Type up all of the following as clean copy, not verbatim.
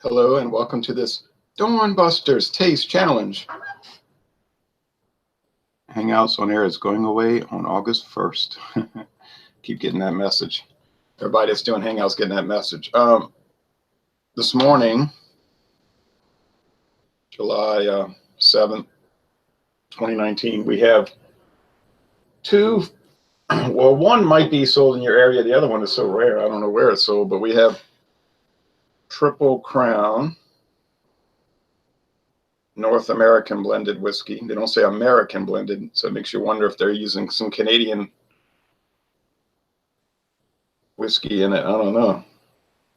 Hello and welcome to this Dawn Busters Taste Challenge. Hangouts on air is going away on August 1st. Keep getting that message. Everybody that's doing Hangouts getting that message. This morning, July 7th, 2019, we have two. Well, one might be sold in your area. The other one is so rare. I don't know where it's sold, but we have Triple Crown North American blended whiskey. They don't say American blended, so it makes you wonder if they're using some Canadian whiskey in it. I don't know.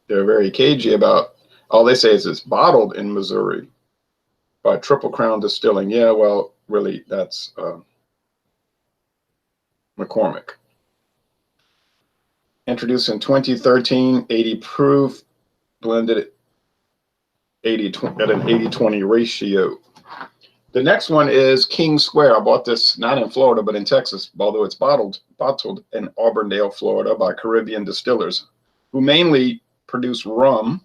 They're very cagey about, all they say is it's bottled in Missouri by Triple Crown Distilling. Yeah, well, really, that's McCormick. Introduced in 2013, 80 proof, blended 80 at an 80-20 ratio. The next one is King Square. I bought this not in Florida, but in Texas, although it's bottled in Auburndale, Florida by Caribbean distillers who mainly produce rum.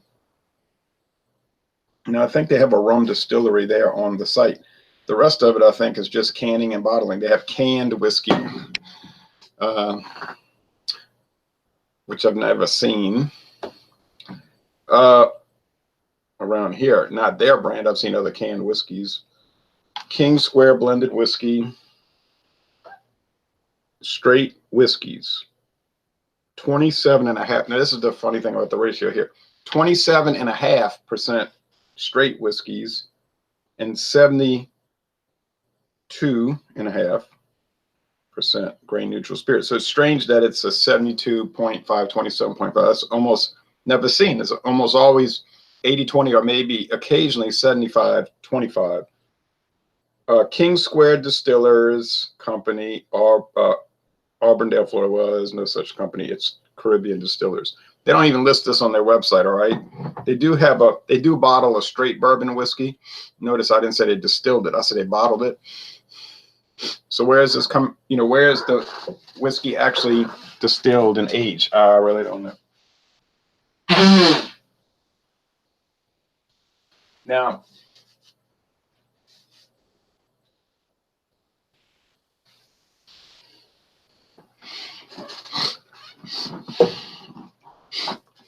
Now, I think they have a rum distillery there on the site. The rest of it, I think, is just canning and bottling. They have canned whiskey, which I've never seen around here. Not their brand. I've seen other canned whiskeys. King Square blended whiskey. Straight whiskeys. 27.5. Now, this is the funny thing about the ratio here. 27.5% straight whiskeys and 72.5% grain neutral spirit. So it's strange that it's a 72.5, 27.5. That's almost never seen. It's almost always 80-20 or maybe occasionally 75-25. King Square Distillers Company, Auburndale, Florida. Well, there's no such company. It's Caribbean Distillers. They don't even list this on their website, all right? They do bottle a straight bourbon whiskey. Notice I didn't say they distilled it. I said they bottled it. So where is this where is the whiskey actually distilled and aged? I really don't know. Now,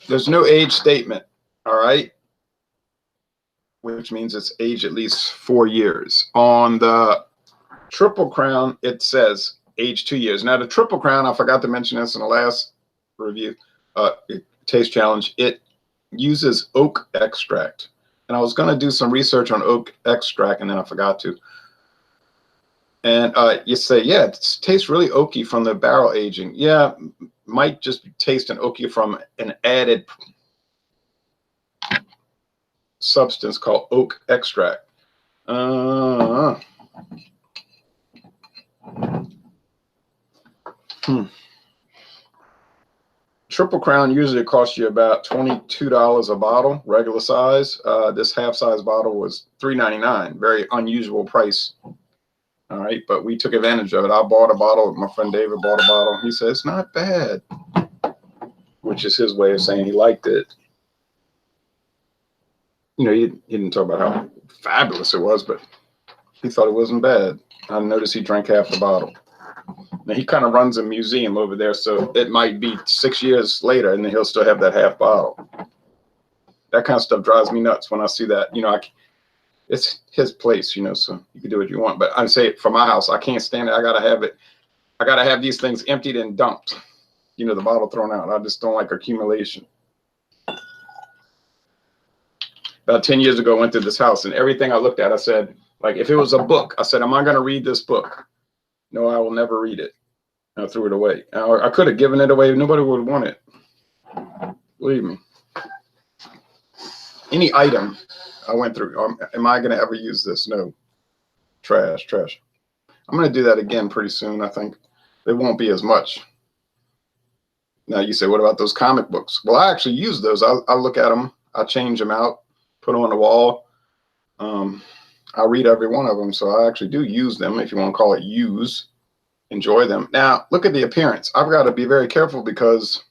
there's no age statement, all right? Which means it's aged at least 4 years. On the Triple Crown, it says age 2 years. Now, the Triple Crown, I forgot to mention this in the last review, taste challenge, it uses oak extract. And I was going to do some research on oak extract, and then I forgot to. And you say, yeah, it tastes really oaky from the barrel aging. Yeah, might just be tasting oaky from an added substance called oak extract. Triple Crown usually costs you about $22 a bottle, regular size. This half-size bottle was $3.99, very unusual price. All right, but we took advantage of it. I bought a bottle. My friend David bought a bottle. He said, it's not bad, which is his way of saying he liked it. You know, he didn't talk about how fabulous it was, but he thought it wasn't bad. I noticed he drank half the bottle. Now, he kind of runs a museum over there, so it might be 6 years later, and then he'll still have that half bottle. That kind of stuff drives me nuts when I see that. You know, it's his place, you know, so you can do what you want. But I say for my house, I can't stand it. I got to have it. I got to have these things emptied and dumped. You know, the bottle thrown out. I just don't like accumulation. About 10 years ago, I went to this house, and everything I looked at, I said, like, if it was a book, I said, am I going to read this book? No, I will never read it. I threw it away. I could have given it away. Nobody would want it. Believe me. Any item I went through, am I going to ever use this? No. Trash. I'm going to do that again pretty soon, I think. It won't be as much. Now, you say, what about those comic books? Well, I actually use those. I look at them. I change them out, put them on the wall. I read every one of them, so I actually do use them, if you want to call it use. Enjoy them. Now, look at the appearance. I've got to be very careful because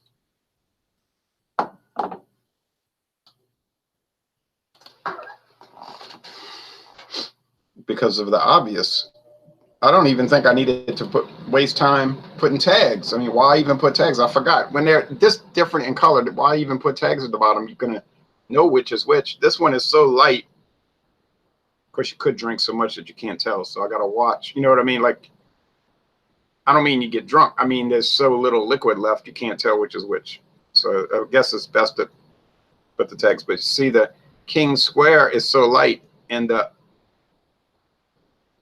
because of the obvious. I don't even think I needed to waste time putting tags. I mean, why even put tags? I forgot. When they're this different in color, why even put tags at the bottom? You're gonna know which is which. This one is so light. Of course, you could drink so much that you can't tell. So I gotta watch. You know what I mean? Like, I don't mean you get drunk. I mean, there's so little liquid left, you can't tell which is which. So I guess it's best to put the tags. But you see, the King Square is so light, and the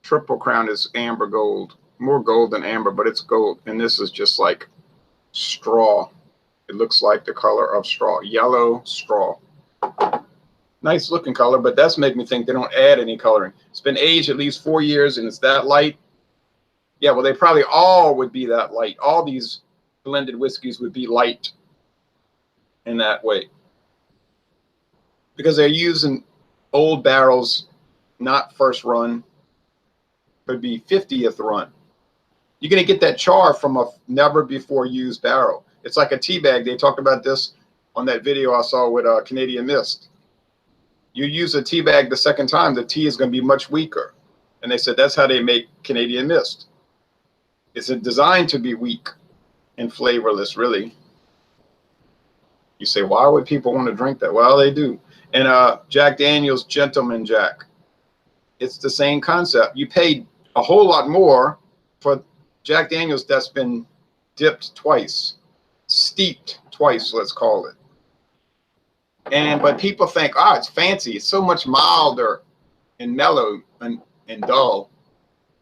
Triple Crown is amber gold, more gold than amber, but it's gold. And this is just like straw. It looks like the color of straw, yellow straw. Nice looking color, but that's made me think they don't add any coloring. It's been aged at least 4 years and it's that light. Yeah, well, they probably all would be that light. All these blended whiskeys would be light in that way, because they're using old barrels, not first run. Could be 50th run. You're going to get that char from a never before used barrel. It's like a tea bag. They talked about this on that video I saw with Canadian Mist. You use a tea bag the second time, the tea is going to be much weaker. And they said that's how they make Canadian Mist. It's designed to be weak and flavorless, really. You say, why would people want to drink that? Well, they do. And Jack Daniel's Gentleman Jack. It's the same concept. You pay a whole lot more for Jack Daniel's that's been dipped twice, steeped twice, let's call it. But people think, oh, it's fancy. It's so much milder and mellow and dull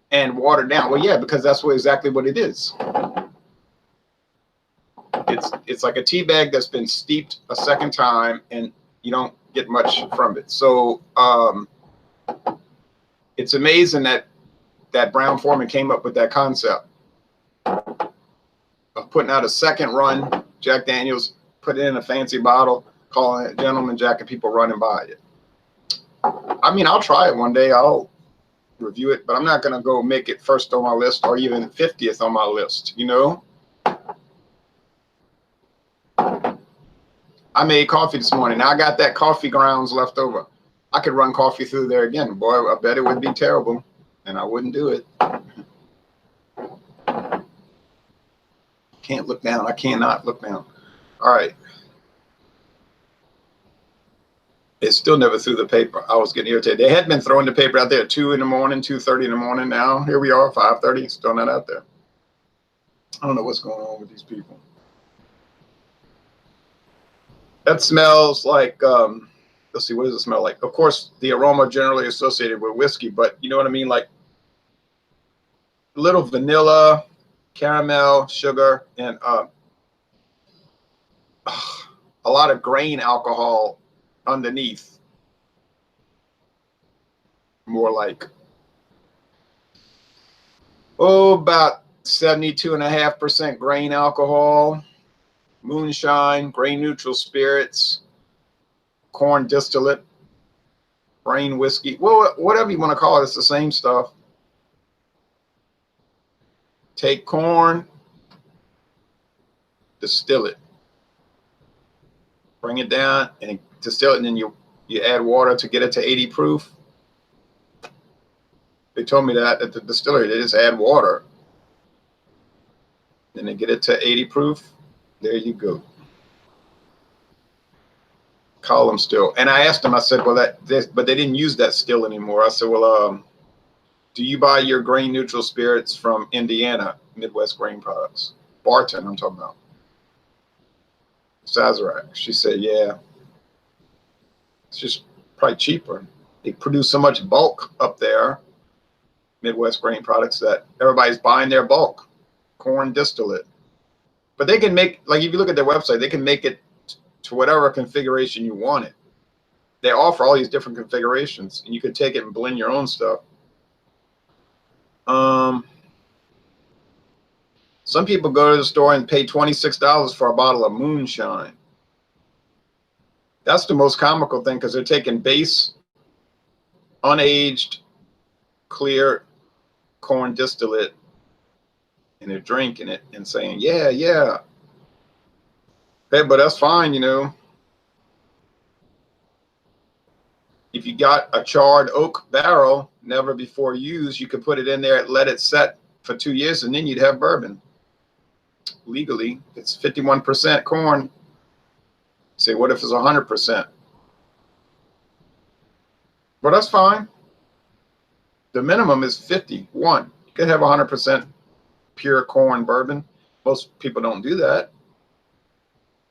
and watered down. Well, yeah, because that's exactly what it is. It's like a tea bag that's been steeped a second time, and you don't get much from it. So it's amazing that Brown Foreman came up with that concept of putting out a second run Jack Daniel's, put it in a fancy bottle, calling it Gentleman Jack, and people run and buy it. I mean, I'll try it one day. I'll review it, but I'm not going to go make it first on my list or even 50th on my list, you know? I made coffee this morning. Now I got that coffee grounds left over. I could run coffee through there again. Boy, I bet it would be terrible, and I wouldn't do it. Can't look down. I cannot look down. All right. It still never threw the paper. I was getting irritated. They had been throwing the paper out there at 2 in the morning, 2:30 in the morning. Now here we are, 5:30, still not out there. I don't know what's going on with these people. That smells like, let's see, what does it smell like? Of course, the aroma generally associated with whiskey, but you know what I mean? Like a little vanilla, caramel, sugar, and a lot of grain alcohol underneath. More like, about 72.5% grain alcohol. Moonshine, grain neutral spirits, corn distillate, grain whiskey, well, whatever you want to call it, it's the same stuff. Take corn, distill it, bring it down and distill it, and then you add water to get it to 80 proof. They told me that at the distillery, they just add water. Then they get it to 80 proof. There you go. Column still. And I asked them, I said, well, but they didn't use that still anymore. I said, well, do you buy your grain neutral spirits from Indiana, Midwest Grain Products? Barton, I'm talking about. Sazerac. She said, yeah. It's just probably cheaper. They produce so much bulk up there, Midwest Grain Products, that everybody's buying their bulk. Corn distillate. But they can make, like if you look at their website, they can make it to whatever configuration you want it. They offer all these different configurations, and you can take it and blend your own stuff. Some people go to the store and pay $26 for a bottle of moonshine. That's the most comical thing, because they're taking base, unaged, clear corn distillate, and they're drinking it and saying, yeah, yeah. Hey, but that's fine, you know. If you got a charred oak barrel, never before used, you could put it in there, let it set for 2 years, and then you'd have bourbon. Legally, it's 51% corn. Say, what if it's 100%? But that's fine. The minimum is 51. You could have 100% pure corn bourbon. Most people don't do that,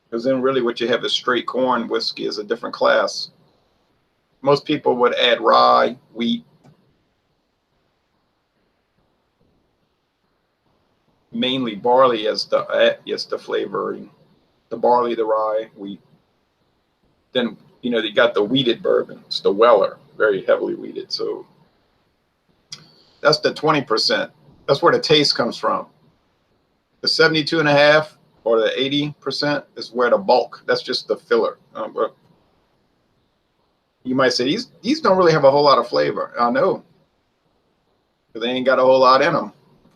because then really what you have is straight corn whiskey is a different class. Most people would add rye, wheat, mainly barley as the flavoring. The barley, the rye, wheat. Then, you know, they got the wheated bourbon. It's the Weller, very heavily wheated. So that's the 20%. That's where the taste comes from. The 72.5 or the 80% is where the bulk. That's just the filler. You might say these don't really have a whole lot of flavor. I know, but they ain't got a whole lot in them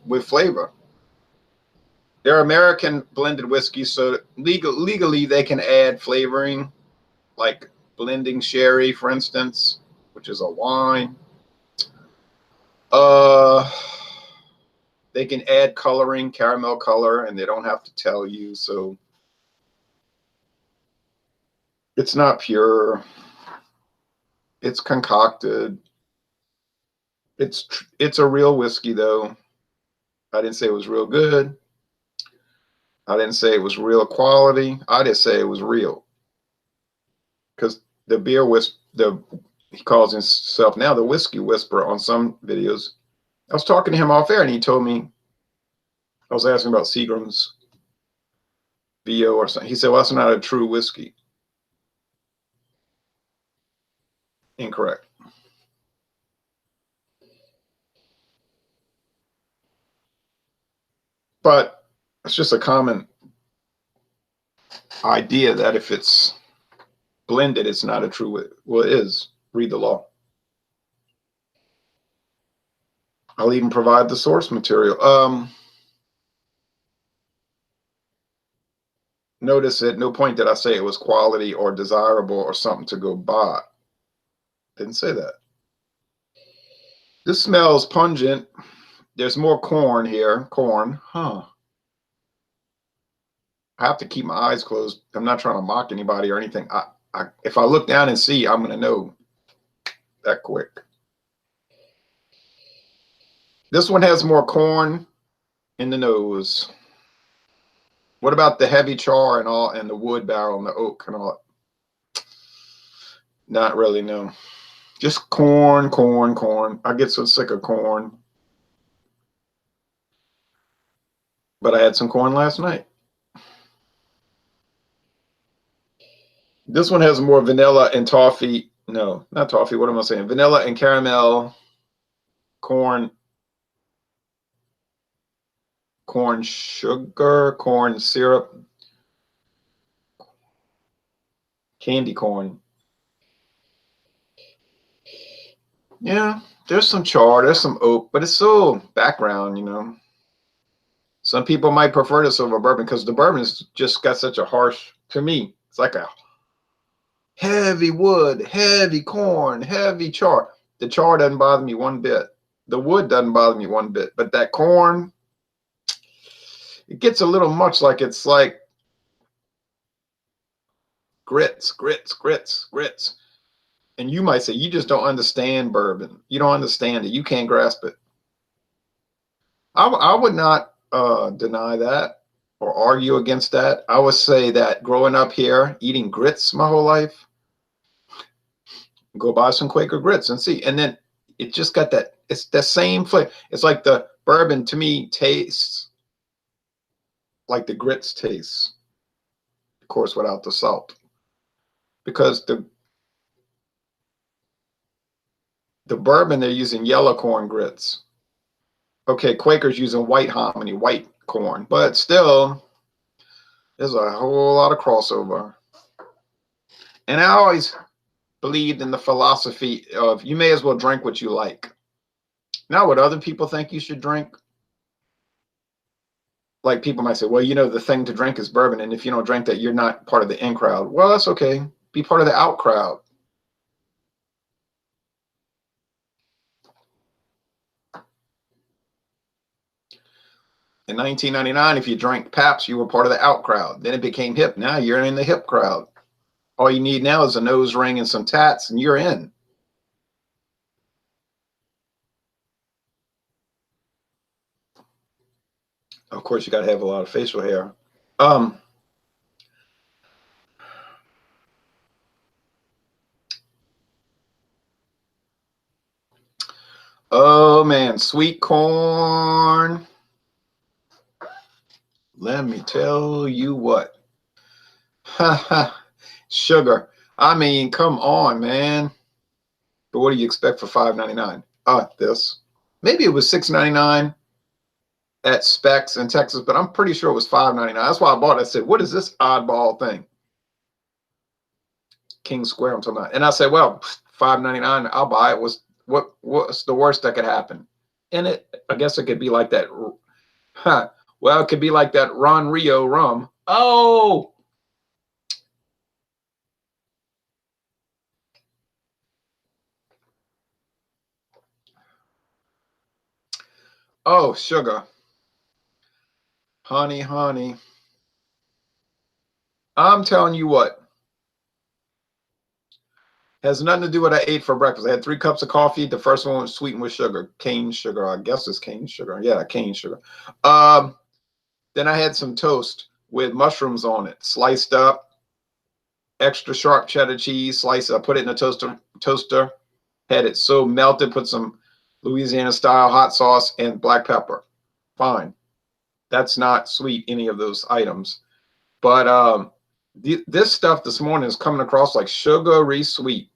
with flavor. They're American blended whiskeys, so legally they can add flavoring, like blending sherry, for instance, which is a wine. They can add coloring, caramel color, and they don't have to tell you. So it's not pure. It's concocted. It's a real whiskey, though. I didn't say it was real good. I didn't say it was real quality. I just say it was real. Because the beer he calls himself now the whiskey whisperer on some videos. I was talking to him off air, and he told me, I was asking about Seagram's VO or something. He said, well, that's not a true whiskey. Incorrect. But it's just a common idea that if it's blended, it's not a true. Well, it is. Read the law. I'll even provide the source material. Notice at no point did I say it was quality or desirable or something to go buy. Didn't say that. This smells pungent. There's more corn here. Corn. Huh. I have to keep my eyes closed. I'm not trying to mock anybody or anything. If I look down and see, I'm going to know that quick. This one has more corn in the nose. What about the heavy char and all, and the wood barrel and the oak and all? Not really, no. Just corn, corn, corn. I get so sick of corn. But I had some corn last night. This one has more vanilla and toffee. No, not toffee. What am I saying? Vanilla and caramel, corn sugar, corn syrup, candy corn. Yeah, there's some char, there's some oak, but it's so background, you know. Some people might prefer this over bourbon because the bourbon's just got such a harsh, to me, it's like a heavy wood, heavy corn, heavy char. The char doesn't bother me one bit. The wood doesn't bother me one bit, but that corn, it gets a little much, like it's like grits. And you might say, you just don't understand bourbon. You don't understand it. You can't grasp it. I would not deny that or argue against that. I would say that growing up here, eating grits my whole life, go buy some Quaker grits and see. And then it just got that, it's the same flavor. It's like the bourbon to me tastes like the grits taste, of course, without the salt. Because the bourbon, they're using yellow corn grits. Okay, Quaker's using white hominy, white corn, but still, there's a whole lot of crossover. And I always believed in the philosophy of you may as well drink what you like. Not what other people think you should drink. Like people might say, well, you know, the thing to drink is bourbon, and if you don't drink that, you're not part of the in crowd. Well, that's okay. Be part of the out crowd. In 1999, if you drank Pabst, you were part of the out crowd. Then it became hip. Now you're in the hip crowd. All you need now is a nose ring and some tats, and you're in. Of course, you got to have a lot of facial hair. Oh man, sweet corn. Let me tell you what. Sugar. I mean, come on, man. But what do you expect for $5.99? This. Maybe it was $6.99 at Specs in Texas, but I'm pretty sure it was $5.99. That's why I bought it. I said, what is this oddball thing? King Square, I'm talking about. And I said, well, $5.99, I'll buy it. What's the worst that could happen? And I guess it could be like that. Well, it could be like that Ron Rio rum. Oh, sugar. Honey, honey. I'm telling you what. Has nothing to do with what I ate for breakfast. I had 3 cups of coffee. The first one was sweetened with sugar. Cane sugar. I guess it's cane sugar. Yeah, cane sugar. Then I had some toast with mushrooms on it, sliced up, extra sharp cheddar cheese, slice it. I put it in a toaster, had it so melted, put some Louisiana style hot sauce and black pepper. Fine. That's not sweet, any of those items. But this stuff this morning is coming across like sugary sweet.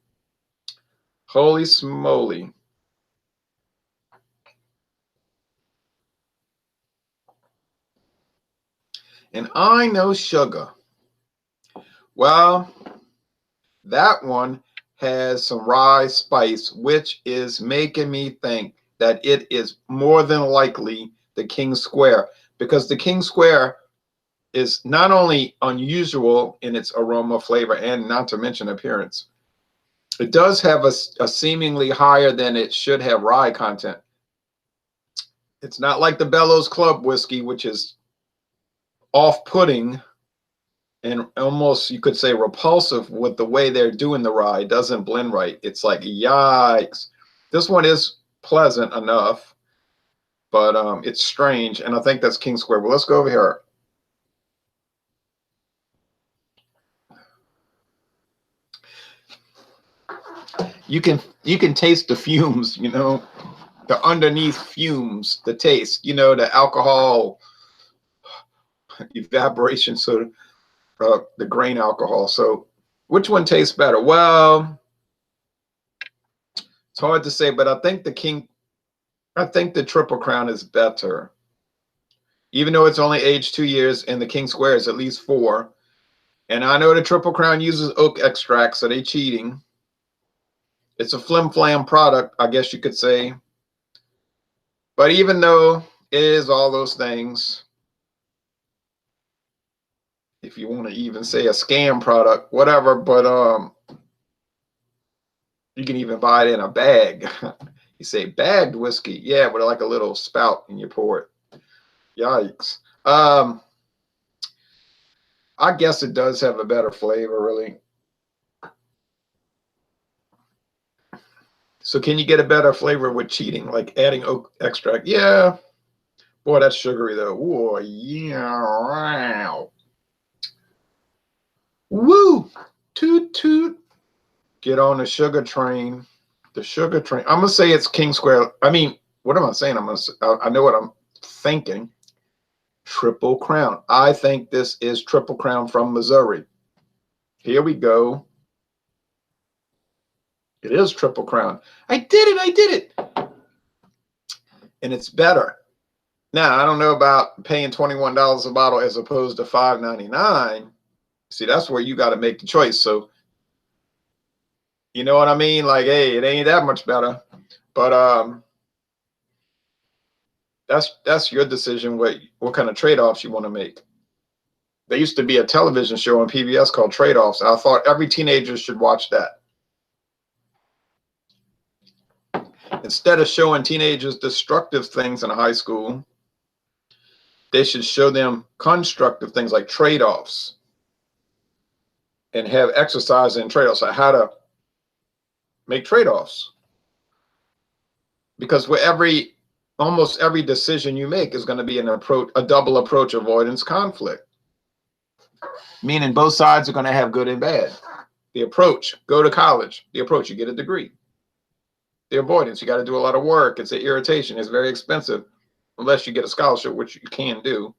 Holy smoly. And I know sugar. Well, that one has some rye spice, which is making me think that it is more than likely the King Square, because the King Square is not only unusual in its aroma, flavor, and not to mention appearance, it does have a seemingly higher than it should have rye content. It's not like the Bellows Club whiskey, which is off-putting and almost, you could say, repulsive with the way they're doing the rye. It doesn't blend right. It's like, yikes. This one is pleasant enough, but it's strange, and I think that's King Square. Well, let's go over here. You can taste the fumes, you know, the underneath fumes, the taste, you know, the alcohol evaporation, so the grain alcohol. So which one tastes better? Well, it's hard to say, but I think the Triple Crown is better, even though it's only aged 2 years and the King Square is at least 4. And I know the Triple Crown uses oak extract, so they're cheating. It's a flim-flam product, I guess you could say. But even though it is all those things, if you want to even say a scam product, whatever, but you can even buy it in a bag. You say bagged whiskey, yeah, with like a little spout and you pour it. Yikes. I guess it does have a better flavor, really. So can you get a better flavor with cheating, like adding oak extract? Yeah. Boy, that's sugary though. Whoa, yeah. Wow. Woo! Toot toot. Get on the sugar train. The sugar train. I'm gonna say it's King Square. I mean, what am I saying? I know what I'm thinking. Triple Crown. I think this is Triple Crown from Missouri. Here we go. It is Triple Crown. I did it. I did it. And it's better. Now, I don't know about paying $21 a bottle as opposed to $5.99. See, that's where you got to make the choice. So, you know what I mean? Like, hey, it ain't that much better. But that's your decision what kind of trade-offs you want to make. There used to be a television show on PBS called Trade-Offs. I thought every teenager should watch that. Instead of showing teenagers destructive things in high school, they should show them constructive things like trade-offs and have exercise in trade-offs, like how to make trade-offs. Because with almost every decision you make is going to be a double approach, avoidance, conflict. Meaning both sides are going to have good and bad. The approach, go to college. The approach, you get a degree. The avoidance, you got to do a lot of work. It's an irritation. It's very expensive, unless you get a scholarship, which you can do.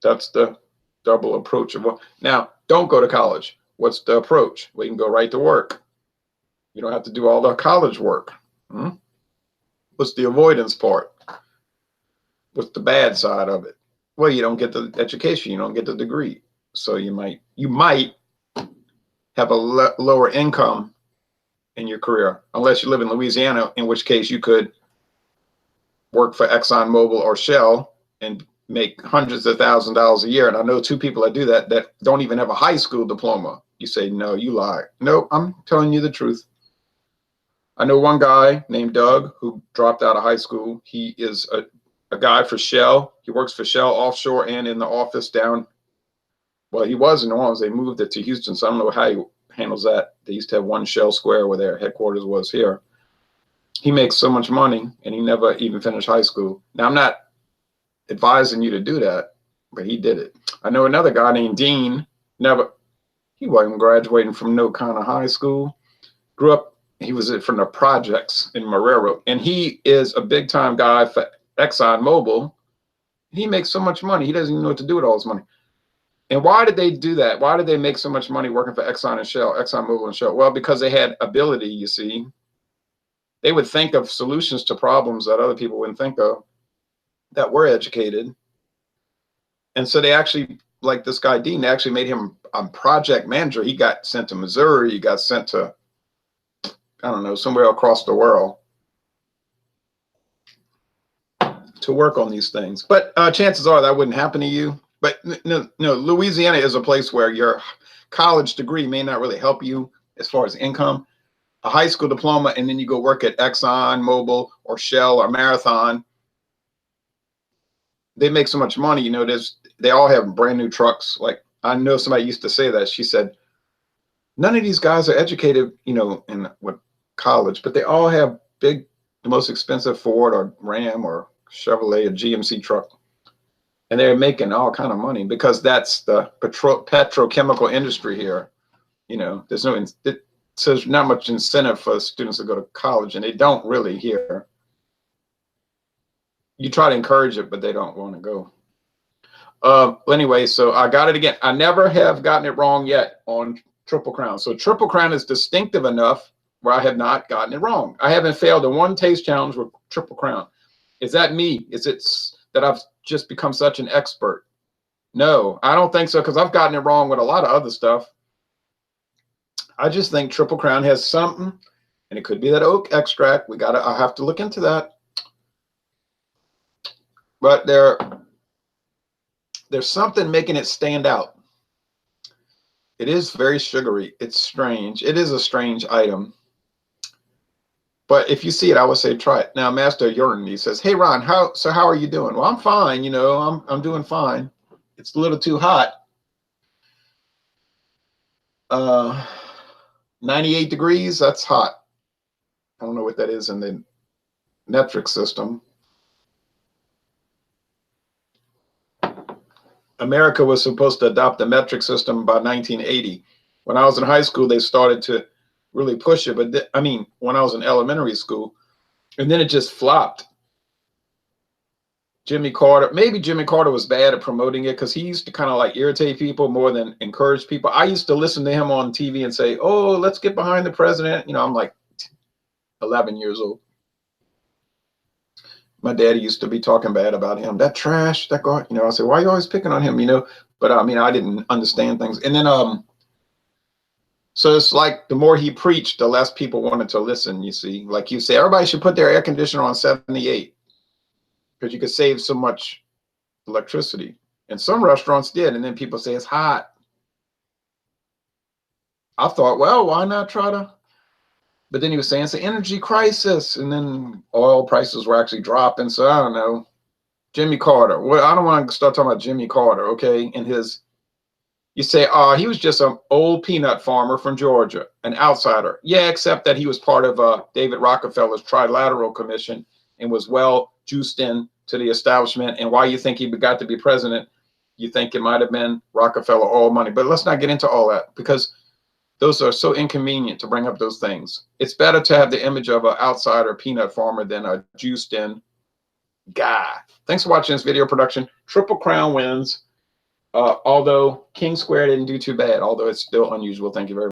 That's the double approach. Now, don't go to college. What's the approach? We can go right to work. You don't have to do all the college work. What's the avoidance part? What's the bad side of it? Well, you don't get the education. You don't get the degree. So you might have a lower income in your career, unless you live in Louisiana, in which case you could work for ExxonMobil or Shell and make hundreds of thousands of dollars a year. And I know two people that do that don't even have a high school diploma. You say, no, you lie. No, I'm telling you the truth. I know one guy named Doug who dropped out of high school. He is a guy for Shell. He works for Shell offshore and in the office down. Well, he was in New Orleans. They moved it to Houston, so I don't know how he handles that. They used to have one Shell Square where their headquarters was here. He makes so much money, and he never even finished high school. Now, I'm not advising you to do that, but he did it. I know another guy named Dean. He wasn't graduating from no kind of high school. Grew up, he was from the projects in Marrero, and he is a big-time guy for ExxonMobil. He makes so much money, he doesn't even know what to do with all his money. And why did they do that? Why did they make so much money working for ExxonMobil and Shell? Well, because they had ability, you see. They would think of solutions to problems that other people wouldn't think of, that were educated. And so they actually, like this guy Dean, they actually made him a project manager. He got sent to Missouri. He got sent to, I don't know, somewhere across the world to work on these things. But chances are that wouldn't happen to you. But no, Louisiana is a place where your college degree may not really help you as far as income. A high school diploma, and then you go work at ExxonMobil or Shell or Marathon. They make so much money, you know. They all have brand new trucks. Like, I know somebody used to say that. She said, none of these guys are educated, you know, in what college, but they all have the most expensive Ford or Ram or Chevrolet or GMC truck. And they're making all kind of money because that's the petrochemical industry here. You know, so there's not much incentive for students to go to college, and they don't really here. You try to encourage it, but they don't want to go. Anyway, so I got it again. I never have gotten it wrong yet on Triple Crown. So Triple Crown is distinctive enough where I have not gotten it wrong. I haven't failed in one taste challenge with Triple Crown. Is that me? Is it that I've just become such an expert? No, I don't think so, because I've gotten it wrong with a lot of other stuff. I just think Triple Crown has something, and it could be that oak extract. I have to look into that. But there's something making it stand out. It is very sugary. It's strange. It is a strange item. But if you see it, I would say try it. Now, Master Urine, he says, "Hey Ron, how are you doing?" Well, I'm fine. You know, I'm doing fine. It's a little too hot. 98 degrees. That's hot. I don't know what that is in the metric system. America was supposed to adopt the metric system by 1980. When I was in high school, they started to really push it. But when I was in elementary school, and then it just flopped. Jimmy Carter was bad at promoting it because he used to kind of like irritate people more than encourage people. I used to listen to him on TV and say, "Oh, let's get behind the president." You know, I'm like 11 years old. My daddy used to be talking bad about him. That trash, that guy. You know, I said, "Why are you always picking on him?" You know, but I didn't understand things. And then so it's like the more he preached, the less people wanted to listen, you see. Like you say, everybody should put their air conditioner on 78 because you could save so much electricity. And some restaurants did, and then people say it's hot. I thought, well, why not try to? But then he was saying it's an energy crisis, and then oil prices were actually dropping, so I don't know. Jimmy Carter. Well, I don't want to start talking about Jimmy Carter, okay? And his, you say, he was just an old peanut farmer from Georgia, an outsider. Yeah, except that he was part of David Rockefeller's Trilateral Commission and was well juiced in to the establishment. And why you think he got to be president? You think it might have been Rockefeller oil money. But let's not get into all that, because those are so inconvenient to bring up those things. It's better to have the image of an outsider peanut farmer than a juiced in guy. Thanks for watching this video production. Triple Crown wins. Although King Square didn't do too bad, although it's still unusual. Thank you very much.